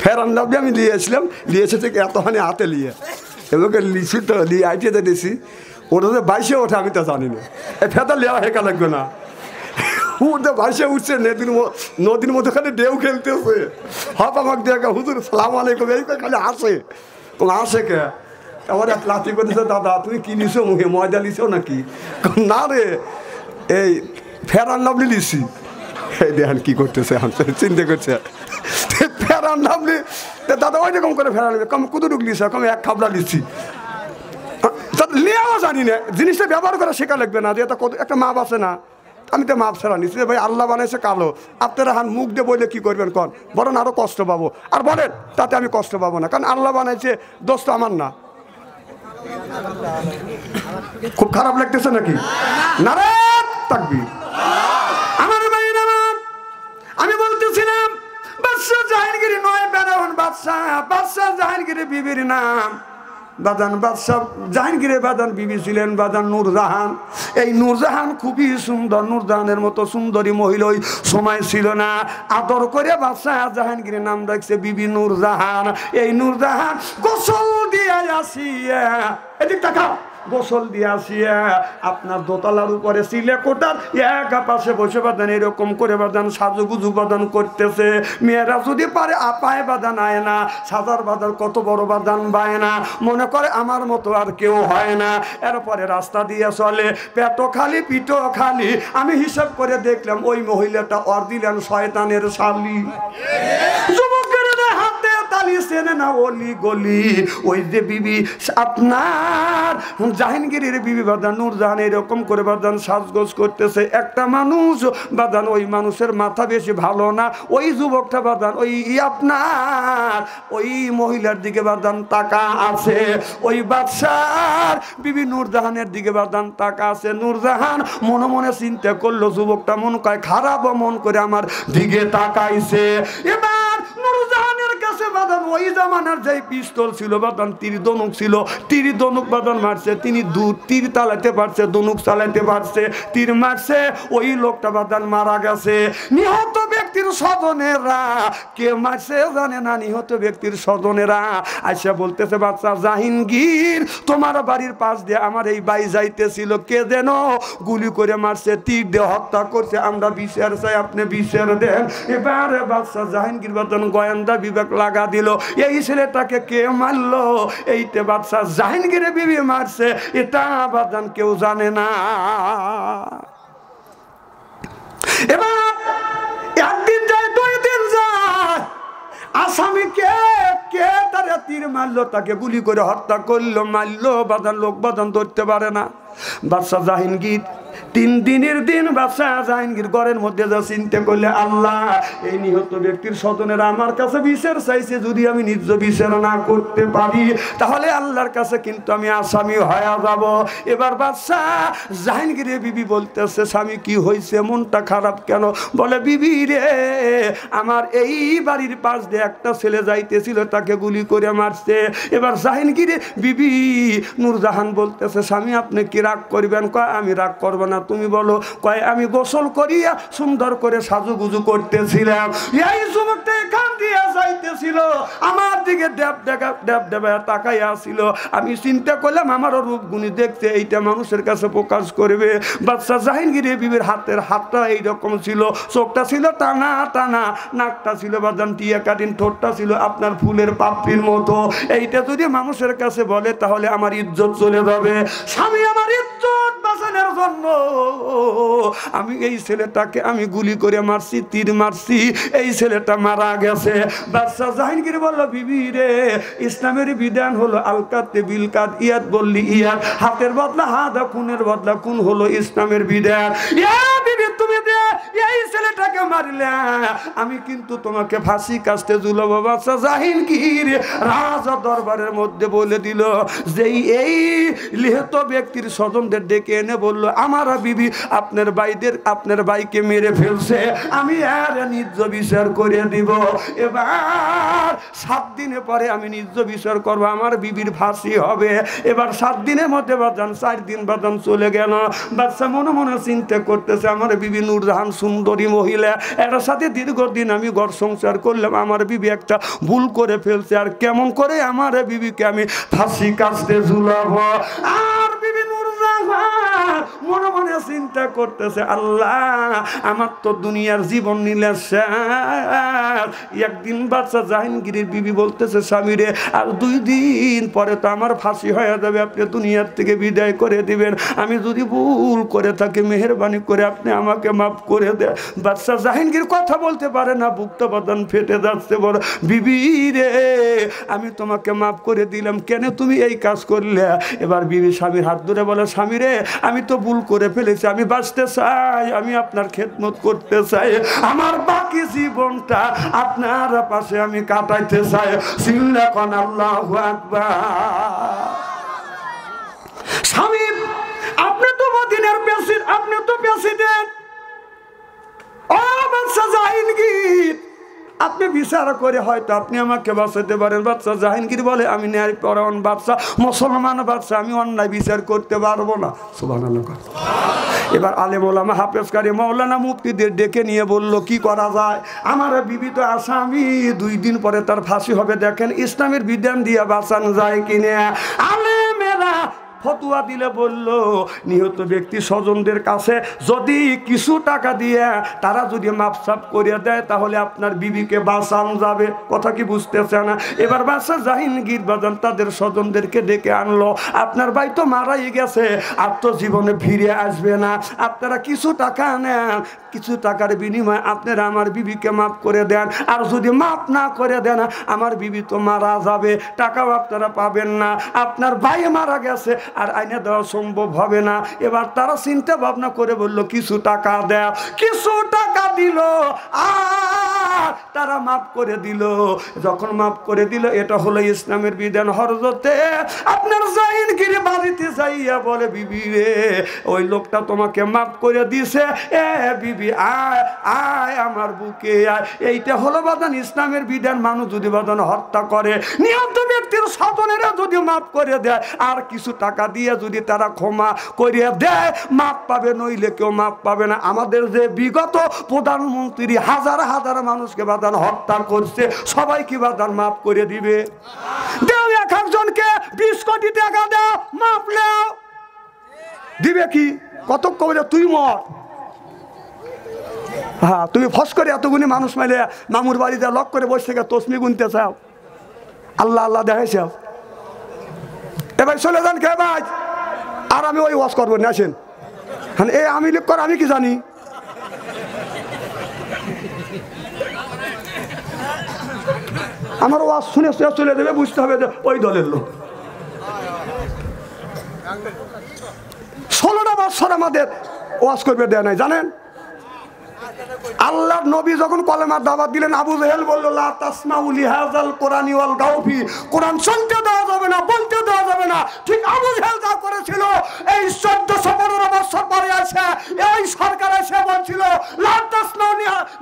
ফেরান lovely আমি নিয়ে এসলাম, নিয়ে এসেছে এতখানি হাতে নিয়ে এবারে লিচু তো নিয়ে আইটিতে দিয়েছি, ওটা তো বাইশে ওঠে আমি তো জানি না, ফেতা লেওয়া হেঁকা লাগবে না, ওটা বাইশে উঠছে নদীর মধ্যে খালি ঢেউ খেলতেছে, হপ আমাকে দেখে হুজুর সালাম আলাইকুম এই খালি আসে, আসে কে আমার এক লাঠি করেছে, দাদা তুমি কি নিছো মুখে ময়দা লিছো নাকি? না রে এই ফেরান লাভলি লিছি। এই দেখেন কি করতেছে, চিন্তা করছে ফেরান লাভলি, দাদা ওই রকম করে ফেরান কম কুদুরুক লিছে, কম এক খাবলা লিছি, লিয়াও জানি না, জিনিসটা ব্যবহার করা শেখা লাগবে না, যে একটা মাপ আছে না, আমি তো মাপ ছাড়া নিচ্ছি ভাই, আল্লাহ বানাইছে কালো, আপনারা হান মুখ দিয়ে বললে কি করবেন কন, বরং আরো কষ্ট পাবো, আর বলেন তাতে আমি কষ্ট পাবো না, কারণ আল্লাহ বানাইছে, দোষ তো আমার না। খুব খারাপ লাগতেছে নাকি? নারে তাকবীর। আমার ভাইরা আমি বলতেছিলাম বাদশা জাহাঙ্গীর নয় বেরোন বাদশা জাহাঙ্গীর বিবির নাম বাদান, বাদশাহ জাহাঙ্গীরের বাদান বিবি ছিলেন বাদান নূরজাহান। এই নূরজাহান খুবই সুন্দর, নূরজাহানের মতো সুন্দরী মহিলা ওই সময় ছিল না, আদর করে বাদশাহ জাহাঙ্গীরের নাম রাখছে বিবি নূরজাহান। এই নূরজাহান গোসল দিয়ে আসিয়া, এদিক তাকাও, গোসল দিয়ে আসিয়া আপনার দোতলার উপরে সিলে কোটার এক পাশে বসে বাদান এরকম করে বাদান সাজুগুজু বাদান করতেছে। মেয়েরা যদি পারে আপায় বাদান আয় না, সাজার বাদান কত বড় বাদান বায় না, মনে করে আমার মতো আর কেউ হয় না। এরপরে রাস্তা দিয়ে চলে, পেটও খালি পিঠও খালি। আমি হিসাব করে দেখলাম ওই মহিলাটা অরিজিনাল শয়তানের শালী। যুবকের হাতে তালি চেনে না অলি গলি, ওই যে বিবি আপনার জাহাঙ্গীরের বিবি বাদান নূরজাহান এরকম করে বাদান সাজগোজ করতেছে। একটা মানুষ বাদান, ওই মানুষের মাথা বেশি ভালো না, ওই যুবকটা বাদান ওই আপনার ওই মহিলার দিকে বাদান তাকা আছে, ওই বাদশার বিবি নূরজাহানের দিকে বাদান তাকা আছে। নূরজাহান মনে মনে চিন্তা করলো, যুবকটা মন কয় খারাপ মন করে আমার দিকে তাকাইছে। এবার নূরজাহানের কাছে বাদান ওই জামানার যে পিস্তল ছিল বাদান, তীর ধনুক ছিল, তীর ধনুক বাদান মারছে, তিনি তীর চালাতে পারছে, ধনুক চালাতে পারছে, তীর মারছে, ওই লোকটা বাদান মারা গেছে। নিহত ব্যক্তির স্বজনেরা কে মারছে জানে না, নিহত ব্যক্তির স্বজনেরা আইসা বলতেছে বাচ্চা জাহাঙ্গীর তোমার বাড়ির পাশ দিয়ে আমার এই বাই যাইতেছিল, কে যেন গুলি করে মারছে, তীর দিয়ে হত্যা করছে, আমরা বিচার চাই, আপনি বিচার দেন। এবার বাচ্চা জাহাঙ্গীর বাদান গোয়েন্দা বিভাগ লাগা দিল, এই ছেলেটাকে কে মারলো, এইতে বাদশা জাহাঙ্গীরের বিবি মারছে, এটা বাদান কেউ জানে না। এবার একদিন যায়, দুই দিন যায়, আসামি কে তারা তীর মারলো, তাকে গুলি করে হত্যা করলো, মারলো, বাদান লোক বাদান ধরতে পারে না। বাদশা জাহাঙ্গীর 3 দিনের দিন বাদশা জাহাঙ্গীর ঘরের মধ্যে যা চিন্তা করলে, আল্লাহ এই নিহত ব্যক্তির স্বজনেরা আমার কাছে বিচার চাইছে, যদি আমি নিজ বিচার না করতে পারি তাহলে আল্লাহর কাছে কিন্তু আমি আসামি হয়ে যাব। এবার বাদশা জাহাঙ্গীরের বিবি বলতেছে, স্বামী কি হয়েছে, মনটা খারাপ কেন? বলে বিবি রে, আমার এই বাড়ির পাশ দিয়ে একটা ছেলে যাইতেছিল, তাকে গুলি করে মারছে। এবার জাহাঙ্গীরের বিবি নূরজাহান বলতেছে, স্বামী আপনি কি রাগ করবেন? কয় আমি রাগ করব না, তুমি বলো। কয় আমি গোসল করিয়া সুন্দর করে সাজুগুজু করতেছিলাম, এই যুবকটা এখান দিয়ে যাইতেছিল, আমার দিকে ড্যাব তাকাইয়া ছিল, আমি চিন্তা করলাম আমারও রূপগুণী দেখতে, এইটা মানুষের কাছে প্রকাশ করবে। বাদশা জাহাঙ্গীরের বিবির হাতটা এইরকম ছিল, চোখটা ছিল টানা টানা, নাকটা ছিল বাদাম টিয়া কাটিন, ঠোঁটটা ছিল আপনার ফুলের পাপড়ির মতো। এইটা যদি মানুষের কাছে বলে তাহলে আমার ইজ্জত চলে যাবে। স্বামী আমার ইজ্জত বাঁচানোর জন্য আমি এই ছেলেটাকে আমি গুলি করে মারছি, তীর মারছি, এই ছেলেটা মারা গেছে। বাদশা জাহাঙ্গীর বলল, বিবি রে, ইসলামের বিধান হলো আলকাতে বিলকাত, ইয়াদ বললি ইয়াদ, হাতের বদলা হাত, খুনের বদলা খুন হলো ইসলামের বিধান। বিবি তুমি দে এই ছেলেটাকে মারলে আমি কিন্তু তোমাকে ফাঁসি কাস্তে ঝুলাব। বাদশা জাহাঙ্গীর রাজা দরবারের মধ্যে বলে দিল যে এই নিহত ব্যক্তির স্বজনদের ডেকে এনে বলল, আমার বিবি আপনার ভাইকে মেরে ফেলছে, আমি আর নিজ বিচার করে দিব। এবার 7 দিনের পরে আমি নিজ বিচার করবো, আমার বিবির ফাঁসি হবে। এবার 7 দিনের মধ্যে বাদান 4 দিন বাদান চলে গেল। বাদশা মনে মনে চিন্তা করতেছে, আমার বিবি নূরজাহান সুন্দরী মহিলা, এর সাথে দীর্ঘদিন আমি ঘর সংসার করলাম, আমার বিবি একটা ভুল করে ফেলছে, আর কেমন করে আমার বিবিকে আমি ফাঁসি কাস্তে ঝুলাবো। আর বিবি নূরজাহান মনে মনে চিন্তা করতেছে, আল্লাহ আমার তো দুনিয়ার জীবন নিলে একদিন বাচ্চা জাহাঙ্গীরের বিবি বলতেছে, স্বামীরে আর 2 দিন পরে তো আমার ফাঁসি হয়ে যাবে, আপনি দুনিয়ার থেকে বিদায় করে দিবেন, আমি যদি ভুল করে থাকি মেহেরবানি করে আপনি আমাকে মাফ করে দেন। বাচ্চা জাহাঙ্গীর কথা বলতে পারে না, বুকটা বাদান ফেটে যাচ্ছে, বড় বিবি রে আমি তোমাকে মাফ করে দিলাম, কেন তুমি এই কাজ করলে? এবার বিবি স্বামীর হাত ধরে বলে, স্বামী রে আমি তো ভুল করে ফেলেছি, আমি বাঁচতে চাই, আমি আপনার খেদমত করতে চাই, আমার বাকি জীবনটা আপনার পাশে আমি কাটাইতে চাই। চিল্লা কোন আল্লাহু আকবার। স্বামী আপনি তো মদিনার প্রেসিডেন্ট, আপনি তো প্রেসিডেন্ট, ও বাচ্চা জাহাঙ্গীর আপনি বিচার করে হয়তো আপনি আমাকে বাঁচাতে পারেন। বাচ্চা জাহাঙ্গীর বলে, আমি ন্যায় পরায়ণ বাচ্চা, মুসলমান বাচ্চা, আমি অন্যায় বিচার করতে পারবো না। সুবহানাল্লাহ। এবার আলেম ওলামা হাফেজ কারি মাওলানা মুফতিদের ডেকে নিয়ে বলল, কি করা যায়? আমার বিবি তো আসামি, 2 দিন পরে তার ফাঁসি হবে, দেখেন ইসলামের বিধান দিয়ে বাঁচানো যায় কিনা। আলেমেরা ফতুয়া দিলে বলল, নিহত ব্যক্তি স্বজনদের কাছে যদি কিছু টাকা দিয়ে তারা যদি মাপসাপ করিয়ে দেয় তাহলে আপনার বিবিকে বাঁচানো যাবে। কথা কি বুঝতেছে না? এবার বাচ্চা জাহাঙ্গীর বাজান তাদের স্বজনদেরকে ডেকে আনলো, আপনার ভাই তো মারাই গেছে, আর তো জীবনে ফিরে আসবে না, আপনারা কিছু টাকা নেন, কিছু টাকার বিনিময়ে আপনারা আমার বিবিকে মাফ করে দেন, আর যদি মাফ না করে দেন আমার বিবি তো মারা যাবে, টাকাও আপনারা পাবেন না, আপনার ভাই মারা গেছে আর আইনে দেওয়া সম্ভব হবে না। এবার তারা চিন্তা ভাবনা করে বলল, কিছু টাকা দেয়, কিছু টাকা দিল, আর তারা মাফ করে দিল। যখন মাফ করে দিল, এটা হলো ইসলামের বিধান। হযরতে আপনার জাহাঙ্গীর বাড়িতে যাইয়া বলে, বিবি রে ওই লোকটা তোমাকে মাফ করে দিছে, এ বিবি আয় আয় আমার বুকে আয়। এইটা হলো বাদান ইসলামের বিধান। মানুষ যদি বাদান হত্যা করে, নিহত ব্যক্তির স্বজনেরা যদি মাফ করে দেয়, আর কিছু টাকা দিয়ে যদি তারা ক্ষমা করিয়ে দেয়, মাফ পাবে, নইলে কেউ মাফ পাবে না। আমাদের যে বিগত প্রধানমন্ত্রী হাজার হাজার মানুষকে বাদান হত্যা করছে, সবাই কি বাদান মাফ করে দিবে? দেও এক একজনকে 20 কোটি টাকা দাও, মাফ নাও, দিবে কি? কত কবে তুই মর, হ্যাঁ তুমি ফস করে এতগুলি মানুষ মাইলে মামুর বাড়িতে লক করে বসে থেকে তসমি গুনতে চাও, আল্লাহ আল্লাহ দেখাইছে। এবার চলে যান কে ভাই, আর আমি ওই ওয়াজ করবো না, আসেন। হ্যাঁ এই আমি লিখ কর, আমি কি জানি? আমার ওয়াজ শুনে চলে দেবে, বুঝতে হবে যে ওই দলের লোক। 16টা বছর আমাদের ওয়াজ করবে দেয় নাই, জানেন? আল্লাহর নবী যখন কলেমার দাওয়াত দিলেন, আবু জেহেল বলল, লা তাসমাউ লিহাযাল কুরআনি ওয়াল গাউফি, কোরআন শুনতে দেওয়া যাবে না, বলতে দেওয়া যাবে না। ঠিক আবু জেহেল যা করেছিল, এই 1415 বছর পরে আছে এই সরকার এসে বলছিল, লা তাসমাউ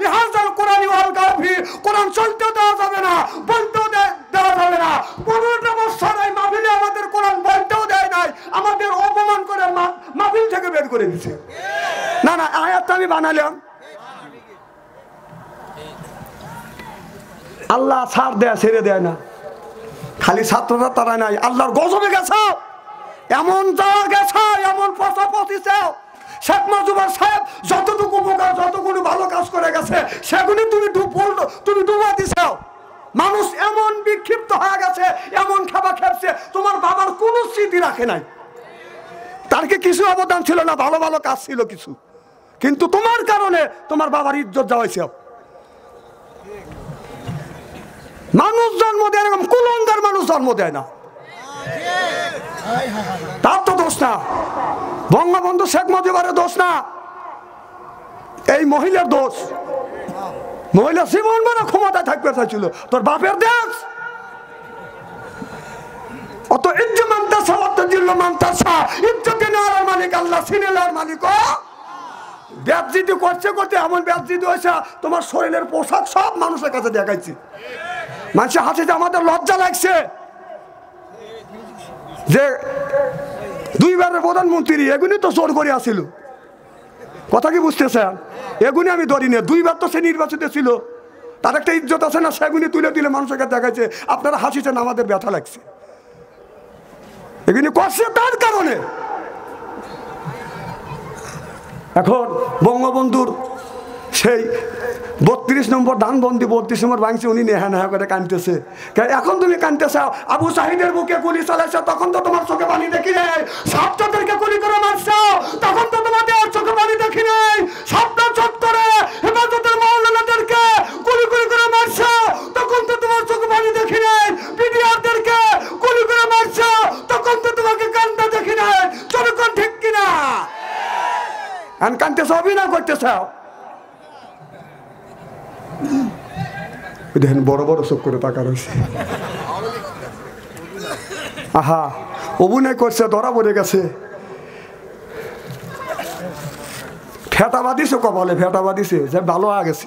লিহাযাল কুরআনি ওয়াল গাউফি, কোরআন শুনতে দেওয়া যাবে না, বলতেও দেওয়া যাবে না। 15টা বছর এই মাহফিলে আমাদের কোরআন বলতেও দেয় নাই, আমাদের অপমান করে মাহফিল থেকে বের করে দিয়েছে। না না, আয়াত আমি বানালাম, আল্লাহ ছাড় দেয়, ছেড়ে দেয় না। খালি ছাত্ররা তারা নাই, আল্লাহর গজবে গেছে, এমন যাওয়া গেছে, এমন পচা পচিছে। শেখ মুজিবুর সাহেব যতটুকু উপকার, যতগুলো ভালো কাজ করে গেছে, সেগুলি তুমি ডুবা দিছ। মানুষ এমন বিক্ষিপ্ত হয়ে গেছে, এমন খাবার খেপছে, তোমার বাবার কোনো স্মৃতি রাখে নাই। তার কি কিছু অবদান ছিল না? ভালো ভালো কাজ ছিল কিছু, কিন্তু তোমার কারণে তোমার বাবার ইজ্জত যাওয়াইছে। মানুষ জন্ম দেয়, এরকম কুলঙ্গার মানুষ জন্ম দেয় না, তার তো দোষ না। বঙ্গবন্ধু শেখ মুজিবের দোষ না, এই মহিলার দোষ। মহিলা জীবন বড় ক্ষমতায় থাকতে চাইছিল, তোর বাপের দেশ। অত ইজ্জত মানতাসা, অত জিল্ল মানতাসা, ইজ্জত নেওয়ার মালিক আল্লাহ, সিনেলার মালিক ও। ব্যাপজিদি করছে করতে এমন ব্যাপজিদি হয়েছে, তোমার শরীরের পোশাক সব মানুষের কাছে দেখাইছি। মানুষের হাসে যে আমাদের লজ্জা লাগছে যে 2 বারের প্রধানমন্ত্রী এগুলি তো জোর করে আসিল। কথা কি বুঝতেছেন? এগুনি আমি ধরি না, 2 বার তো সে নির্বাচিত ছিল, তার একটা ইজ্জত আছে না, সেগুনি তুলে দিলে মানুষকে দেখাচ্ছে আপনারা হাসিছেন, আমাদের ব্যথা লাগছে। এগুলি করছে তার কারণে। এখন বঙ্গবন্ধুর সেই 32 নম্বর ধানবন্দি 32 নম্বর ভাঙছে, উনি নেহা নেহা করে কাঁদতেছে। এখন তুমি কাঁদতেছ, আবু সাহিদের বুকে গুলি চালাইছ, তখন তো তোমার চোখে পানি দেখি নাই। ছাত্রদেরকে গুলি করে মারছ, তখন তো তোমাদের চোখে পানি দেখি নাই। সাবধান চত্বরে হেফাজতের মাওলানাদেরকে গুলি করে মারছ, তখন তো তোমার চোখে পানি দেখি নাই। পিডিআরদেরকে গুলি করে মারছ, তখন তো তোমাকে কান্দা দেখি নাই। চরকন ঠিক কিনা? এখন কাঁদতেছ, অভিনয় করতেছ। দেখেন বড় বড় চোখ করে টাকা রয়েছে। আহা, অভিনয় করছে, ধরা পড়ে গেছে। ফেটা বাঁধিছে কপালে, ফেটা বাঁধিছে, যে ভালো হয়ে গেছে।